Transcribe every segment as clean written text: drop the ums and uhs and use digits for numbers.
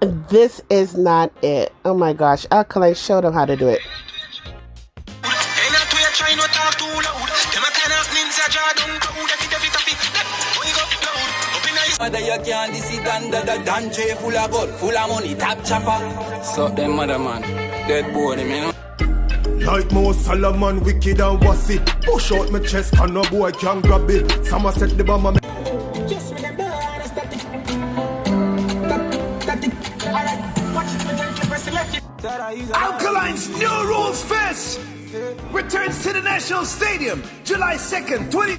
This is not it. Oh my gosh. Alkaline, show them how to do it. Mother, you can't see Dan J full of gold, full of money, tap chopper. So them mother man, dead boy, you know. Like most Solomon, wicked and wassy. Push out my chest, and no boy can grab it. Some set the bomb. Alkaline's New Rules Fest returns to the National Stadium July 2nd, 20.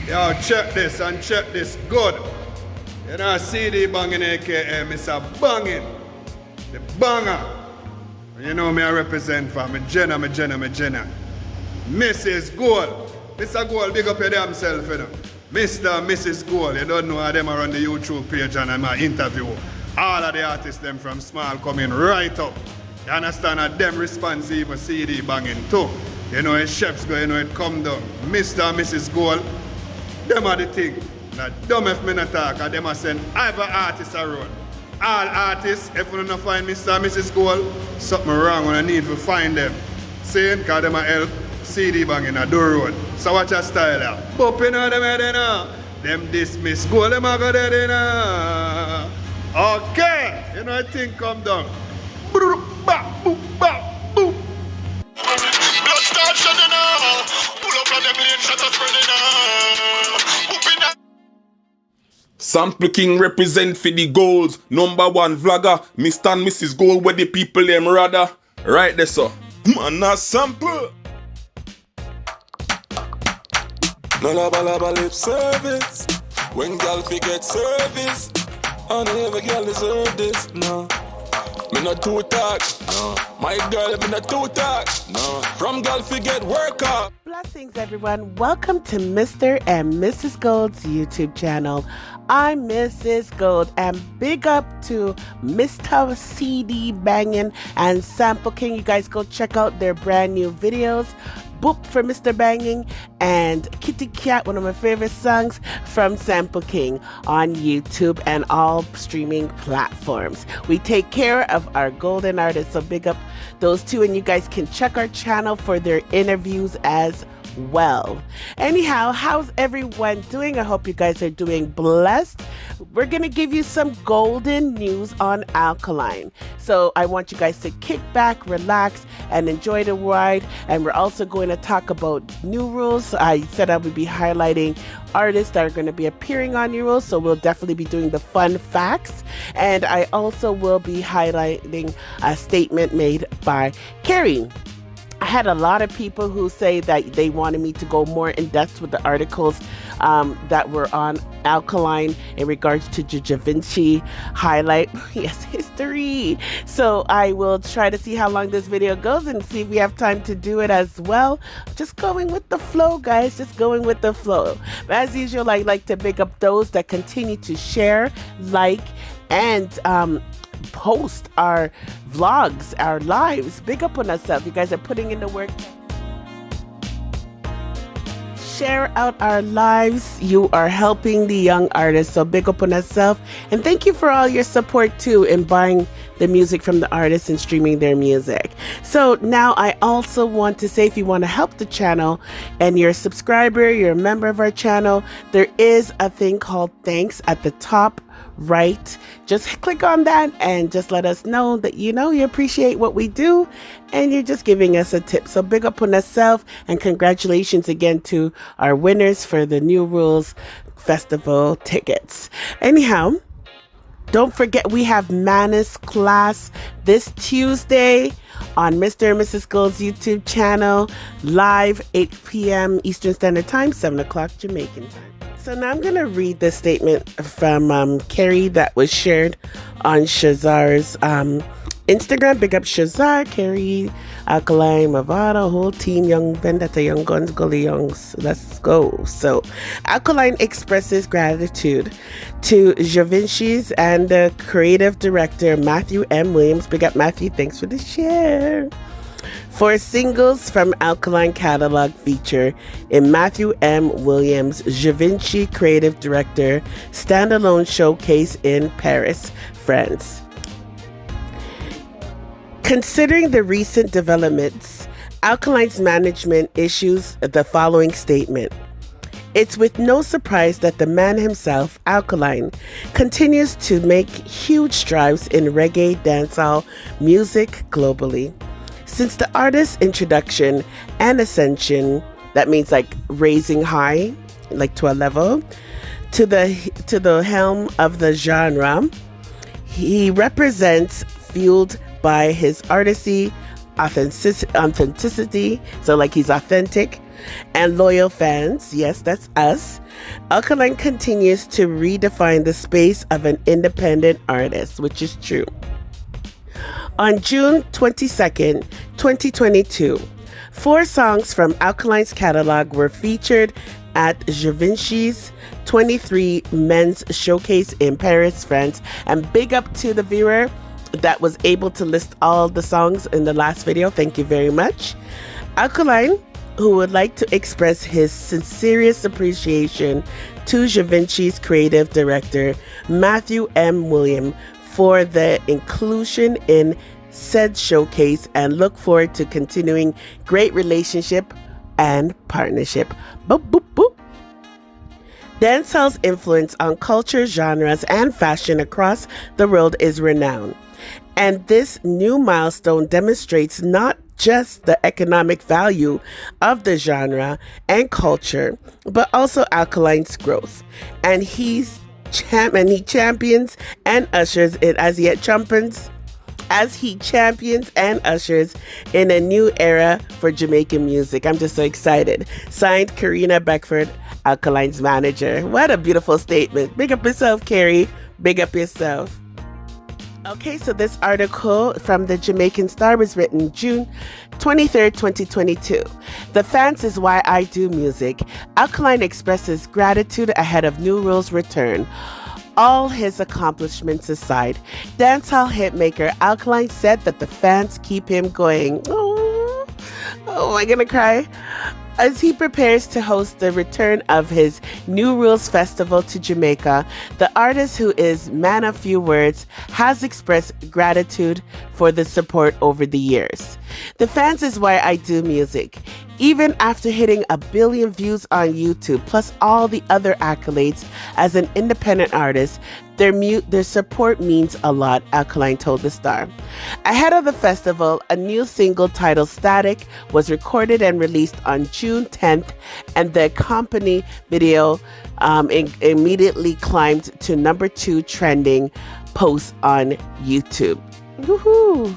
Yo, check this and check this good. You know, CD banging aka Mr. Banging. The banger. You know me I represent for me Jenna. Mrs. Gold. Mr. Gold, big up your damn self, you know. Mr. and Mrs. Gold, you don't know how them are on the YouTube page and I'm interview. All of the artists them from small coming right up. You understand that them responsive for CD banging too. You know, it chefs go, you know, it come down. Mr. and Mrs. Gold, them are the thing. Now, dumb if me not talk, and them are send every artist around. All artists, if you don't find Mr. and Mrs. Gold, something wrong when I need to find them. Saying, because them are help CD banging a door road. So watch your style out. Bumping on them head, you know. Them dismiss Gold, them are go there, you know. Okay, you know, I think come down. Blood start shedding now. Pull up on them lane, shut up spreading now. Sample King represent for the goals. Number one vlogger, Mr. and Mrs. Gold, where the people them rather. Right there, sir. Man, a sample. No laba lip service. When girl forget service, and every girl deserve this. No, me not too touch. No, my girl me not too touch. No, from girl forget work up. Blessings, everyone. Welcome to Mr. and Mrs. Gold's YouTube channel. I'm Mrs. Gold, and big up to Mr. CD Banging and Sample King. You guys go check out their brand new videos. Boop for Mr. Banging and Kitty Cat, one of my favorite songs from Sample King, on YouTube and all streaming platforms. We take care of our golden artists, so big up those two, and you guys can check our channel for their interviews as well. Anyhow, how's everyone doing? I hope you guys are doing blessed. We're gonna give you some golden news on Alkaline, so I want you guys to kick back, relax, and enjoy the ride. And we're also going to talk about new rules. I said I would be highlighting artists that are going to be appearing on new rules, so we'll definitely be doing the fun facts. And I also will be highlighting a statement made by Kere. I had a lot of people who say that they wanted me to go more in depth with the articles that were on Alkaline in regards to Givenchy highlight. Yes, history. So I will try to see how long this video goes and see if we have time to do it as well. Just going with the flow, guys. Just going with the flow. But as usual, I like to big up those that continue to share, like, and post our vlogs, our lives. Big up on ourselves. You guys are putting in the work. Share out our lives. You are helping the young artists, so big up on ourselves. And thank you for all your support too in buying the music from the artists and streaming their music. So now I also want to say, if you want to help the channel and you're a subscriber, you're a member of our channel, there is a thing called thanks at the top right. Just click on that and just let us know that you appreciate what we do and you're just giving us a tip. So big up on ourselves, and congratulations again to our winners for the New Rules Festival tickets. Anyhow, don't forget we have Manus class this Tuesday on Mr. and Mrs. Gold's YouTube channel, live 8 p.m. Eastern Standard Time, 7 o'clock Jamaican time. So now I'm going to read the statement from Kere that was shared on Shazar's Instagram. Big up Shazar, Kere, Alkaline, Mavado, whole team, Young Vendetta, Young Guns, Gully Youngs. Let's go. So Alkaline expresses gratitude to Givenchy's and the creative director Matthew M. Williams. Big up Matthew, thanks for the share. For singles from Alkaline catalog feature in Matthew M. Williams' Givenchy creative director standalone showcase in Paris, France. Considering the recent developments, Alkaline's management issues the following statement. It's with no surprise that the man himself, Alkaline, continues to make huge strides in reggae dancehall music globally. Since the artist's introduction and ascension, that means like raising high, like to a level, to the helm of the genre, he represents fueled by his artistry, authenticity, so like he's authentic, and loyal fans. Yes, that's us. Alkaline continues to redefine the space of an independent artist, which is true. On June 22nd, 2022, 4 songs from Alkaline's catalog were featured at Givenchy's 23 Men's Showcase in Paris, France. And big up to the viewer that was able to list all the songs in the last video. Thank you very much. Alkaline, who would like to express his sincerest appreciation to Givenchy's creative director, Matthew M. Williams, for the inclusion in said showcase and look forward to continuing great relationship and partnership. Boop, boop, boop. Dancehall's influence on culture, genres, and fashion across the world is renowned. And this new milestone demonstrates not just the economic value of the genre and culture, but also Alkaline's growth. And he champions and ushers it as he champions and ushers in a new era for Jamaican music. I'm just so excited. Signed, Karina Beckford, Alkaline's manager. What a beautiful statement. Big up yourself, Kere. Big up yourself. Okay, so this article from the Jamaican Star was written June 23rd, 2022. The fans is why I do music. Alkaline expresses gratitude ahead of New Rule's return. All his accomplishments aside, dancehall hitmaker Alkaline said that the fans keep him going. Oh, am I gonna cry? As he prepares to host the return of his New Rules Festival to Jamaica, the artist, who is man of few words, has expressed gratitude for the support over the years. The fans is why I do music. Even after hitting 1 billion views on YouTube, plus all the other accolades as an independent artist, their support means a lot, Alkaline told the Star. Ahead of the festival, a new single titled Static was recorded and released on June 10th, and the accompanying video immediately climbed to number 2 trending post on YouTube. Woohoo!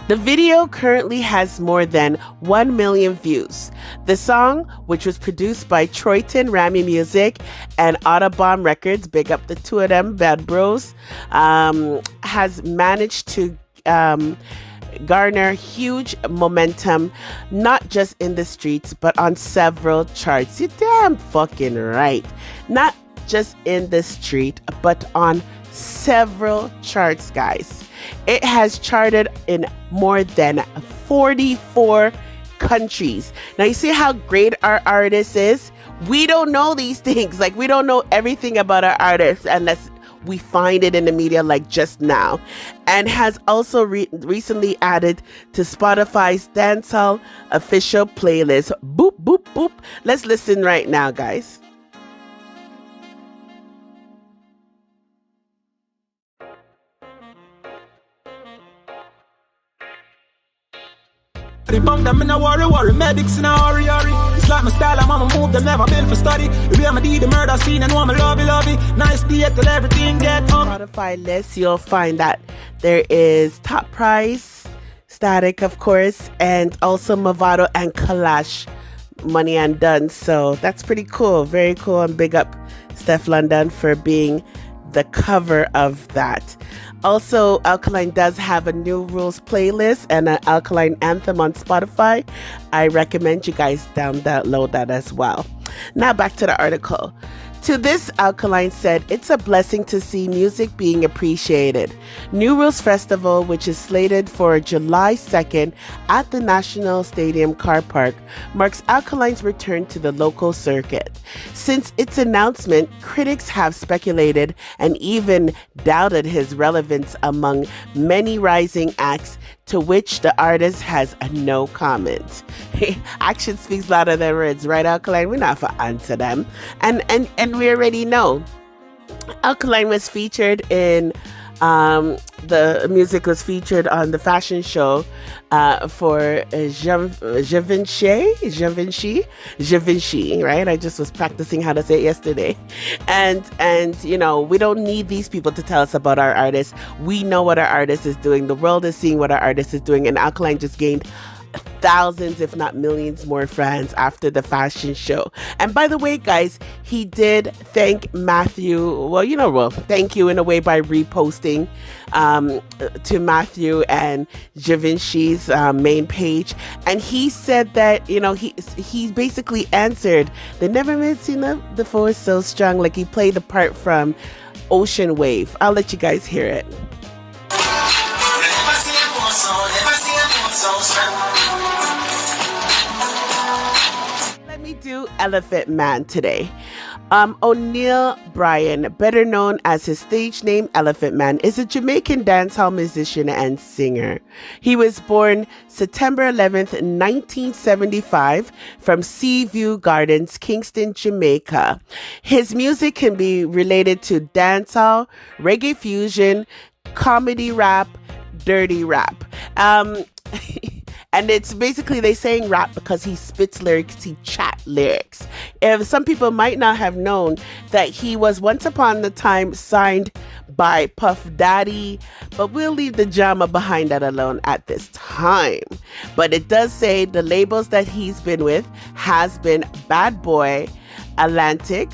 The video currently has more than 1 million views. The song, which was produced by Troyton Rami Music and Audubon Records, big up the two of them, bad bros, has managed to garner huge momentum, not just in the streets, but on several charts. You're damn fucking right. Not just in the street, but on several charts, guys. It has charted in more than 44 countries. Now, you see how great our artist is? We don't know these things. Like, we don't know everything about our artists unless we find it in the media, like just now. And has also recently added to Spotify's dancehall official playlist. Boop, boop, boop. Let's listen right now, guys. The bump them in a worry, medics in a hurry. It's like my style, I'm on my move, them never been for study. The way I'm the murder scene, and I'm a lovey. Nice day till everything get on. Spotify list, you'll find that there is Top Price, Static, of course, and also Movado and Kalash, Money and Done. So that's pretty cool. Very cool. And big up Steph London for being the cover of that. Also, Alkaline does have a New Rules playlist and an Alkaline anthem on Spotify. I recommend you guys download that as well. Now back to the article. To this, Alkaline said, "It's a blessing to see music being appreciated. New Rules Festival, which is slated for July 2nd at the National Stadium car park, marks Alkaline's return to the local circuit. Since its announcement, critics have speculated and even doubted his relevance among many rising acts, to which the artist has no comment." Action speaks louder than words, right, Alkaline? We're not for answer them. And we already know. Alkaline was featured in the music was featured on the fashion show for Givenchy, right? I just was practicing how to say it yesterday. And you know, we don't need these people to tell us about our artists. We know what our artist is doing. The world is seeing what our artist is doing, and Alkaline just gained thousands, if not millions, more fans after the fashion show. And by the way, guys, he did thank Matthew. Thank you in a way by reposting to Matthew and Givenchy's main page. And he said that, you know, he basically answered, "They never made seen the force so strong." Like he played the part from Ocean Wave. I'll let you guys hear it. Let me do Elephant Man today. O'Neal Bryan, better known as his stage name Elephant Man, is a Jamaican dancehall musician and singer. He was born September 11th, 1975 from Seaview Gardens, Kingston, Jamaica. His music can be related to dancehall, reggae fusion, comedy rap, dirty rap. And it's basically, they saying rap because he spits lyrics, he chat lyrics. If some people might not have known that he was once upon the time signed by Puff Daddy, but we'll leave the drama behind that alone at this time. But it does say the labels that he's been with has been Bad Boy, Atlantic,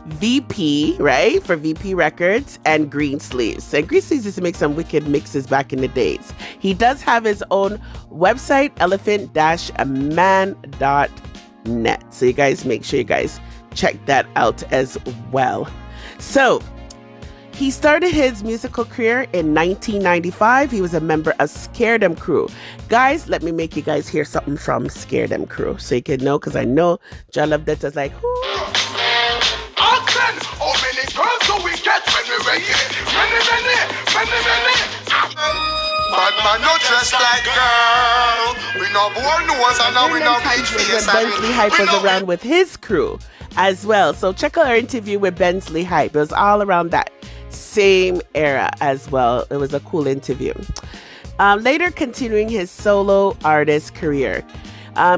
VP, right, for VP Records, and Green Sleeves. And Green Sleeves used to make some wicked mixes back in the days. He does have his own website, elephant-man.net. So you guys make sure you guys check that out as well. So he started his musical career in 1995. He was a member of Scare Them Crew. Guys, let me make you guys hear something from Scare Them Crew so you can know, because I know John Love Deta's like, whoo. Oxen, how many girls do we get when we ready? Many. Bad man, no dress like girl. We no born ones and now we no bleach face. When Bensley Hype was around with his crew as well. So check out our interview with Bensley Hype. It was all around that same era as well. It was a cool interview. Later continuing his solo artist career.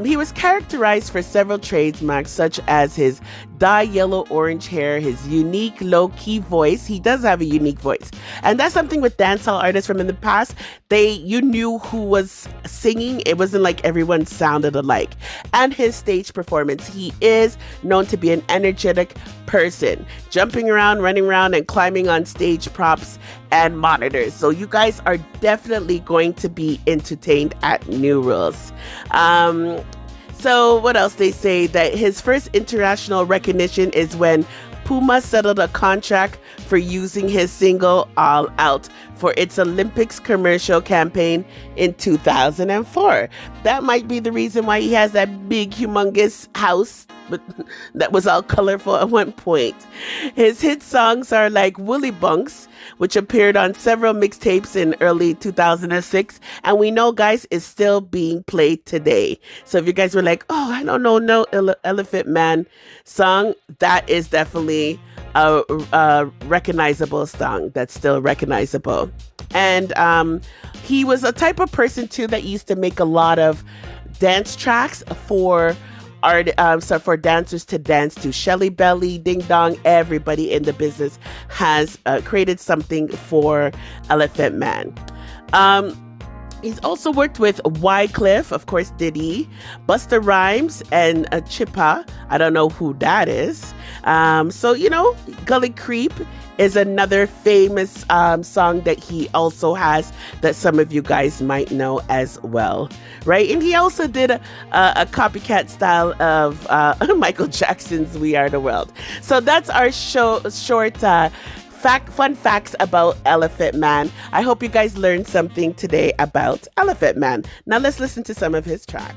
He was characterized for several trademarks such as his dye yellow orange hair, his unique low-key voice. He does have a unique voice. And that's something with dancehall artists from in the past. You knew who was singing. It wasn't like everyone sounded alike. And his stage performance. He is known to be an energetic person, jumping around, running around, and climbing on stage props and monitors. So you guys are definitely going to be entertained at New Rules. So what else? They say that his first international recognition is when Puma settled a contract for using his single All Out for its Olympics commercial campaign in 2004. That might be the reason why he has that big, humongous house that was all colorful at one point. His hit songs are like Woolly Bunks, which appeared on several mixtapes in early 2006. And we know, guys, is still being played today. So if you guys were like, oh, I don't know, no Elephant Man song, that is definitely a recognizable song that's still recognizable. And he was a type of person, too, that used to make a lot of dance tracks for for dancers to dance to. Shelly Belly, Ding Dong, everybody in the business has created something for Elephant Man. He's also worked with Wycliffe, of course, Diddy, Busta Rhymes, and Chippa. I don't know who that is. So, you know, Gully Creep is another famous song that he also has that some of you guys might know as well, right? And he also did a copycat style of Michael Jackson's We Are the World. So that's our short fun facts about Elephant Man. I hope you guys learned something today about Elephant Man. Now let's listen to some of his tracks.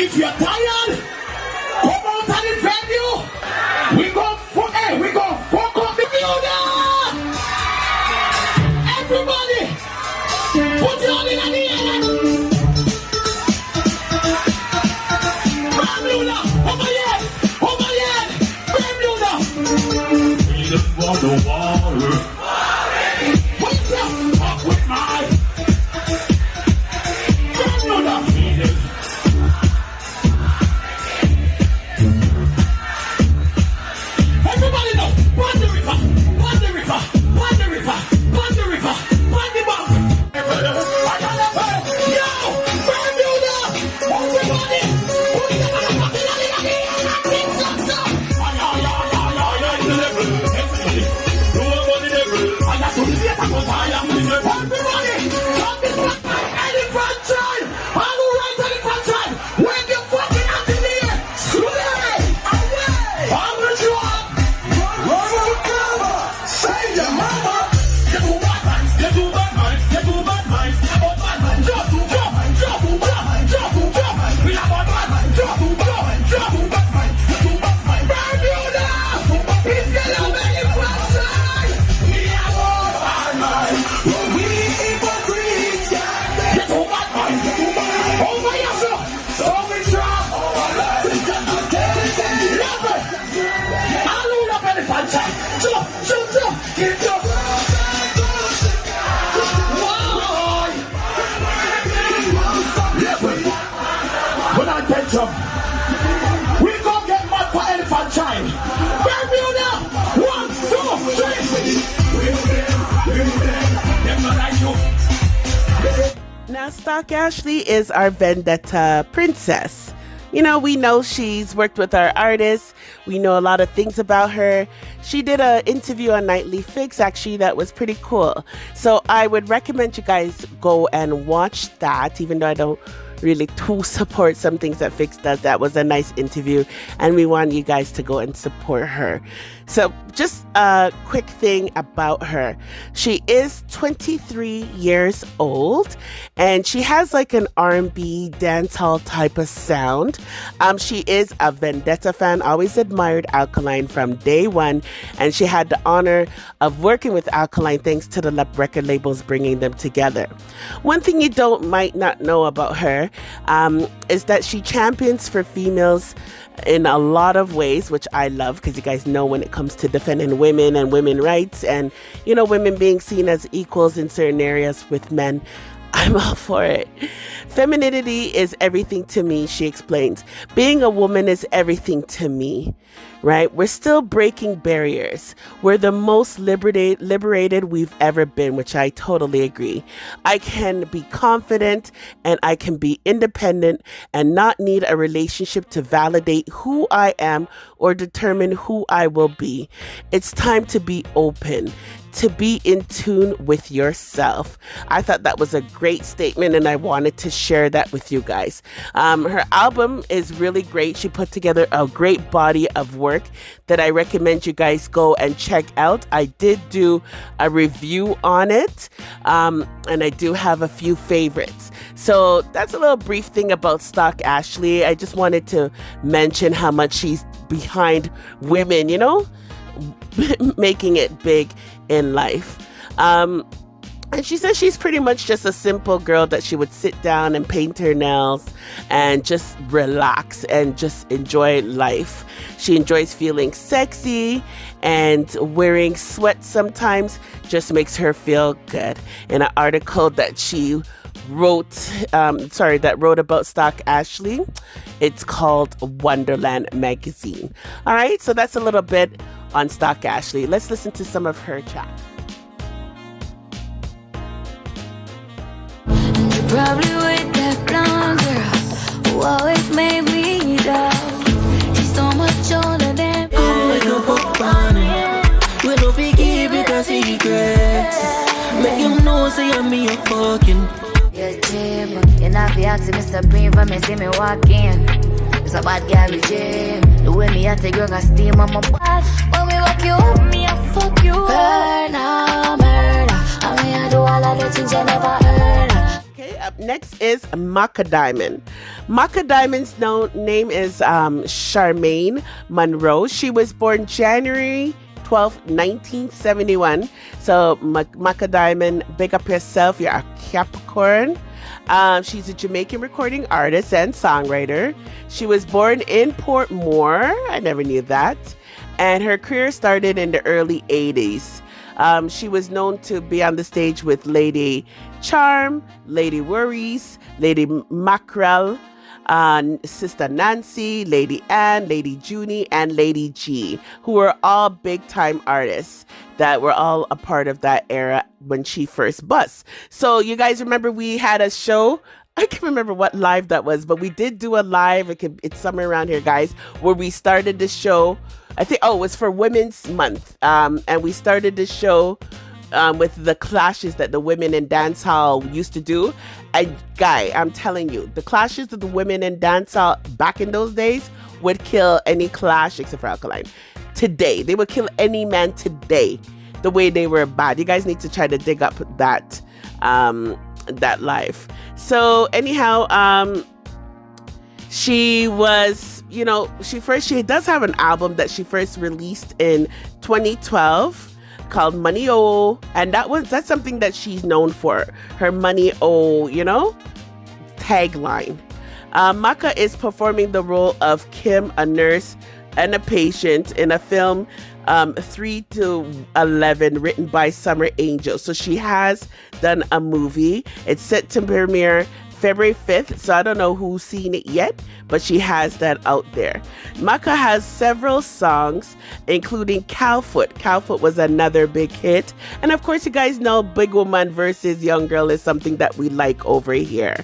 If you're tired, come out and defend you. We go fuck up the building. Everybody, put your hand in the air. Bermuda, over here, Bermuda. We just want the water. What's up? Fuck with my Bermuda. Everybody know, run the river, run the river, run the river, run the river, run the bank. Yo, Bermuda, everybody, put your motherfucking hand in the air and think so. Everybody, come this way, elephant time, all who right elephant time, wave your fucking hands in the air, slay, away, on the drop. Save your mama. You do bad man. You do bad man. You do bad man. About bad man. Drop to drop man. Drop to drop man. Drop to drop man. We about bad man. Drop to drop man. Drop to bad man. You do bad man. Bermuda. It's gonna make it outside. We about bad man. We hypocrites. You do bad man. You do bad man. Over here, sir. So we drop. Never. I load up elephant time. Jump. Get your when I get jump, we gon' get mad for elephant time. Bermuda, 1, 2, 3. Now, Stalk Ashley is our Vendetta princess. You know, we know she's worked with our artists. We know a lot of things about her. She did an interview on Nightly Fix, actually, that was pretty cool. So I would recommend you guys go and watch that, even though I don't really too support some things that Fix does. That was a nice interview, and we want you guys to go and support her. So just a quick thing about her. She is 23 years old, and she has like an R&B dancehall type of sound. She is a Vendetta fan, always admired Alkaline from day one, and she had the honor of working with Alkaline thanks to the record labels bringing them together. One thing you might not know about her is that she champions for females in a lot of ways, which I love, because you guys know when it comes to defending women and women rights and, you know, women being seen as equals in certain areas with men, I'm all for it. Femininity is everything to me, she explains. Being a woman is everything to me, right? We're still breaking barriers. We're the most liberated we've ever been, which I totally agree. I can be confident and I can be independent and not need a relationship to validate who I am or determine who I will be. It's time to be open, to be in tune with yourself. I thought that was a great statement, and I wanted to share that with you guys. Her album is really great. She put together a great body of work that I recommend you guys go and check out. I did do a review on it, and I do have a few favorites. So that's a little brief thing about Stalk Ashley. I just wanted to mention how much she's behind women, you know? making it big in life. And she says she's pretty much just a simple girl that she would sit down and paint her nails and just relax and just enjoy life. She enjoys feeling sexy, and wearing sweats sometimes just makes her feel good. In an article that she wrote about Stalk Ashley, it's called Wonderland Magazine. All right, so that's a little bit on Stalk Ashley. Let's listen to some of her chat. Probably with that blonde girl who always made me doubt. She's so much older than me. We no fuck on it. We no forgive because he regrets. Make him know say I'm me a fucking. Yeah, Jim, you're not the ask Mr. Breen for me, see me walk in. It's a bad guy with Jim. The way me I take girl got steam on my butt. When we walk you, me I fuck you. Murder, murder. I mean I do all of the things I never heard. Okay, up next is Macka Diamond. Macka Diamond's name is Charmaine Monroe. She was born January 12, 1971. So Macka Diamond, big up yourself. You're a Capricorn. She's a Jamaican recording artist and songwriter. She was born in Portmore. I never knew that. And her career started in the early 80s. She was known to be on the stage with Lady Charm, Lady Worries, Lady Mackerel, Sister Nancy, Lady Ann, Lady Junie, and Lady G, who were all big-time artists that were all a part of that era when she first bust. So you guys remember we had a show, I can't remember what live that was, but we did do a live, it's somewhere around here, guys, where we started the show. I think, it was for Women's Month. And we started the show with the clashes that the women in dancehall used to do. And guy, I'm telling you, the clashes of the women in dancehall back in those days would kill any clash except for Alkaline. Today, they would kill any man today the way they were bad. You guys need to try to dig up that live. So anyhow, she was, she does have an album that she first released in 2012 called Money O, and that's something that she's known for, her Money O, tagline. Macka is performing the role of Kim, a nurse and a patient, in a film 3 to 11 written by Summer Angel. So she has done a movie. It's set to premiere February 5th, so I don't know who's seen it yet, but she has that out there. Macka has several songs, including Calfoot. Calfoot was another big hit. And of course, you guys know Big Woman versus Young Girl is something that we like over here.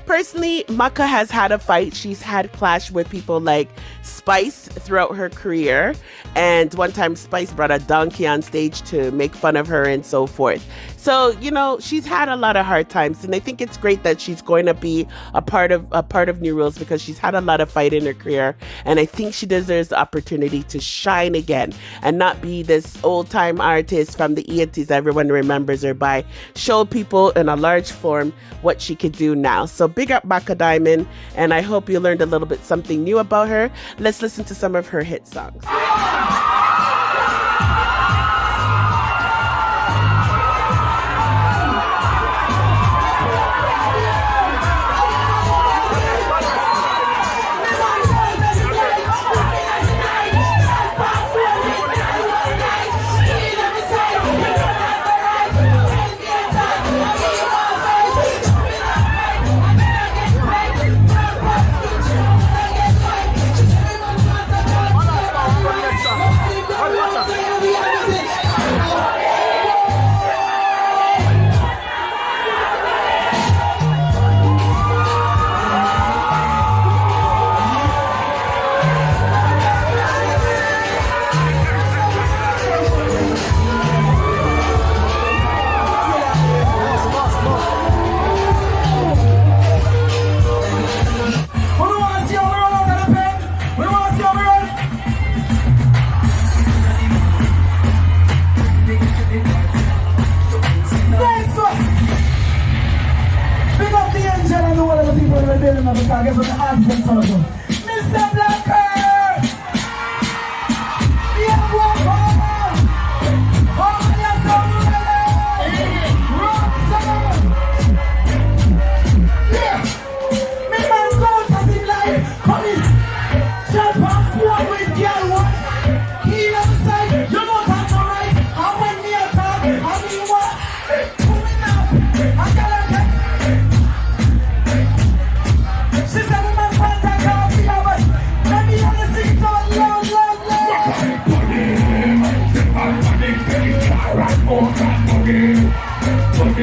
Personally, Macka has had a fight. She's had clash with people like Spice throughout her career. And one time Spice brought a donkey on stage to make fun of her and so forth. So, she's had a lot of hard times. And I think it's great that she's going to be a part of New Rules, because she's had a lot of fight in her career. And I think she deserves the opportunity to shine again and not be this old time artist from the 80s everyone remembers her by. Show people in a large form what she could do now. So big up Macka Diamond, and I hope you learned a little bit something new about her. Let's listen to some of her hit songs. Mr. Blacker! Yeah,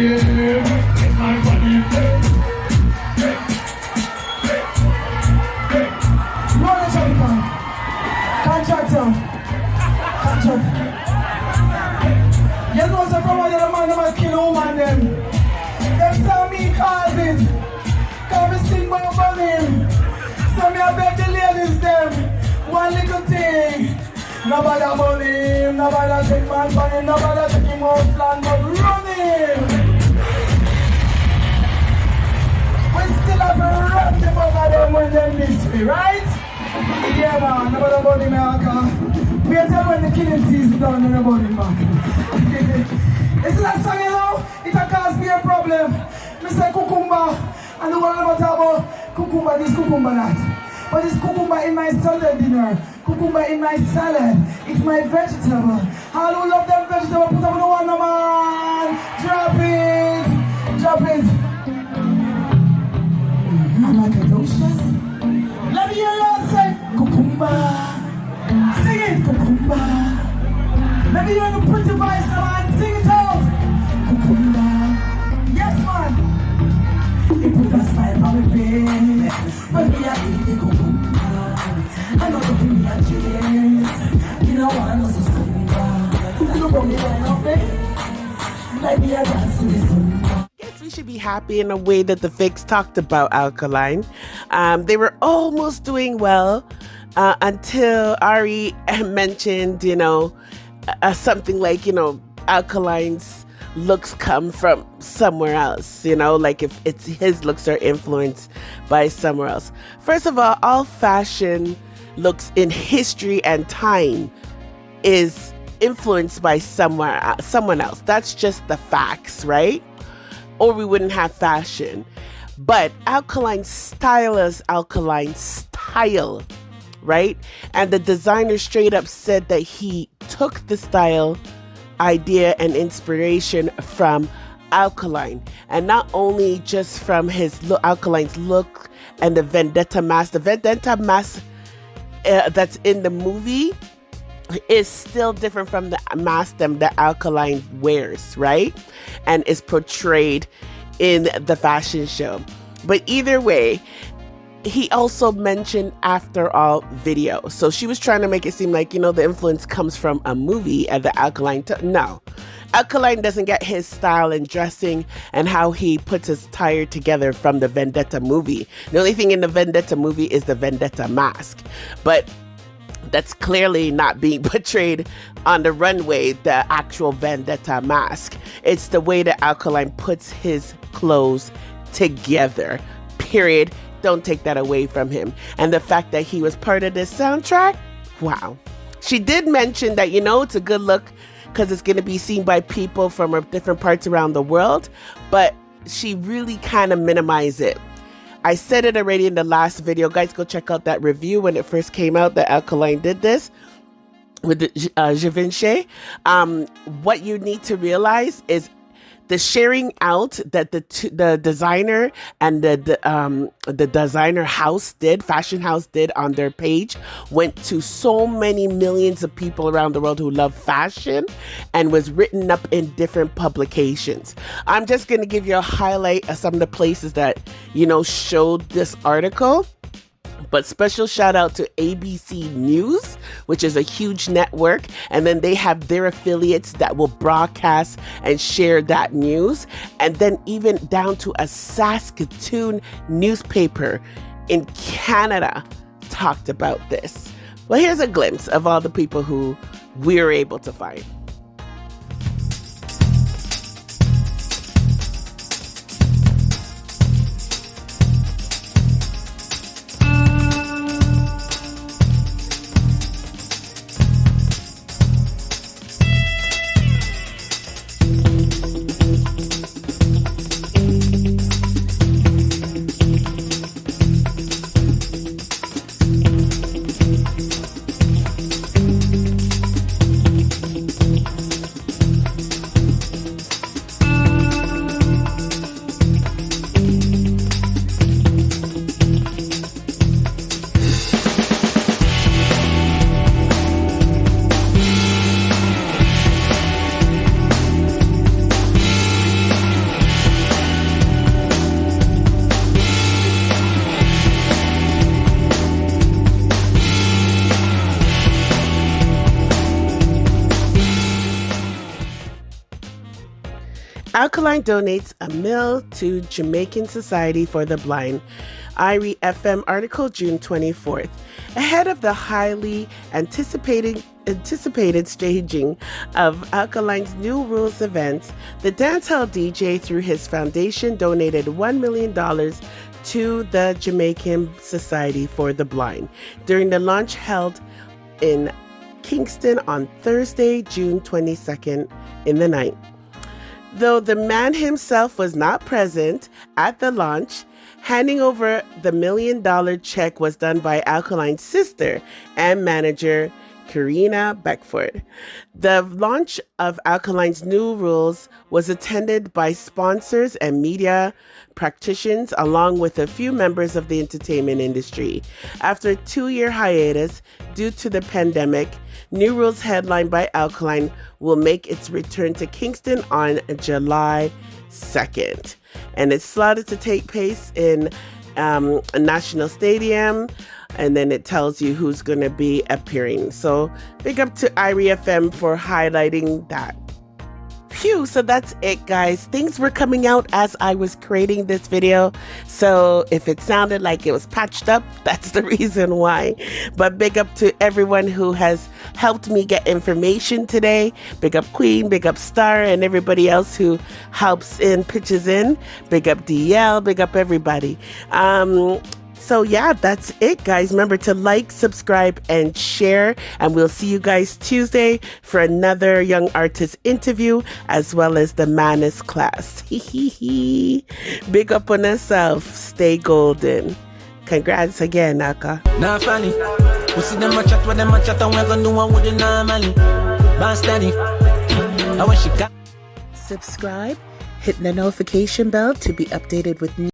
in my body. Run the champion. Contractor. You know, so from one of the man that might kill a woman them. Them tell me cause it. Come and sing my name. So me I beg the ladies them. One little thing. Nobody bully him, nobody take man from him, nobody take him off land, but run him. We still have to run them over them when they miss me, right? Yeah man, nobody bully me, okay? We tell when the killing season done, nobody man. It's that song, you know, it can cause me a problem. Me say cucumber, and the one about talk about cucumber this, cucumber that. But it's cucumber in my Sunday dinner, cucumber in my salad, it's my vegetable. All who love them vegetable, put up the one, man. Drop it. I'm like a delicious. Let me hear you say cucumber. Sing it, cucumber. Let me hear the pretty voice, man. Sing it out. Cucumber. Yes, man. It put a smile on my face. But me, I eat the cucumber. I know the thing me a chase. You know what, no cucumber. You brought me right up there. Like me a dance to the zumba. Guess we should be happy in a way that the Figs talked about Alkaline. They were almost doing well until Ari mentioned, something like, Alkaline's looks come from somewhere else, like if it's his looks are influenced by somewhere else. First of all fashion looks in history and time is influenced by someone else. That's just the facts, right? Or we wouldn't have fashion. But Alkaline style is Alkaline style, right? And the designer straight up said that he took the style, idea, and inspiration from Alkaline. And not only just from his Alkaline's look and the Vendetta mask. The Vendetta mask that's in the movie is still different from the mask that Alkaline wears, right? And is portrayed in the fashion show. But either way, he also mentioned After All video. So she was trying to make it seem like, the influence comes from a movie and the Alkaline. No. Alkaline doesn't get his style and dressing and how he puts his attire together from the Vendetta movie. The only thing in the Vendetta movie is the Vendetta mask. But that's clearly not being portrayed on the runway, the actual Vendetta mask. It's the way that Alkaline puts his clothes together, period. Don't take that away from him. And the fact that he was part of this soundtrack, wow. She did mention that, it's a good look because it's going to be seen by people from different parts around the world, but she really kind of minimized it. I said it already in the last video. Guys, go check out that review when it first came out that Alkaline did this with the Givenchy. What you need to realize is the sharing out that the designer and the designer house fashion house did on their page went to so many millions of people around the world who love fashion and was written up in different publications. I'm just going to give you a highlight of some of the places that, showed this article. But special shout out to ABC News, which is a huge network. And then they have their affiliates that will broadcast and share that news. And then even down to a Saskatoon newspaper in Canada talked about this. Well, here's a glimpse of all the people who we were able to find. Alkaline donates $1 million to Jamaican Society for the Blind. IRI FM article, June 24th. Ahead of the highly anticipated staging of Alkaline's New Rules events, the dancehall DJ, through his foundation, donated $1 million to the Jamaican Society for the Blind during the launch held in Kingston on Thursday, June 22nd in the night. Though the man himself was not present at the launch, handing over the $1 million check was done by Alkaline's sister and manager, Kere Beckford. The launch of Alkaline's New Rules was attended by sponsors and media practitioners, along with a few members of the entertainment industry. After a 2-year hiatus due to the pandemic, New Rules, headlined by Alkaline, will make its return to Kingston on July 2nd. And it's slotted to take place in a national stadium. And then it tells you who's going to be appearing. So big up to IRI FM for highlighting that. Phew, so that's it, guys. Things were coming out as I was creating this video. So if it sounded like it was patched up, that's the reason why. But big up to everyone who has helped me get information today. Big up Queen, big up Star, and everybody else who helps in, pitches in. Big up DL, big up everybody. So yeah, that's it, guys. Remember to like, subscribe, and share. And we'll see you guys Tuesday for another young artist interview, as well as the Manus class. Big up on yourself. Stay golden. Congrats again, Naka. Nah, funny. We see them a chat with them a chat, and we're gonna do what we do normally. But steady. I wish you got. Subscribe, hit the notification bell to be updated with new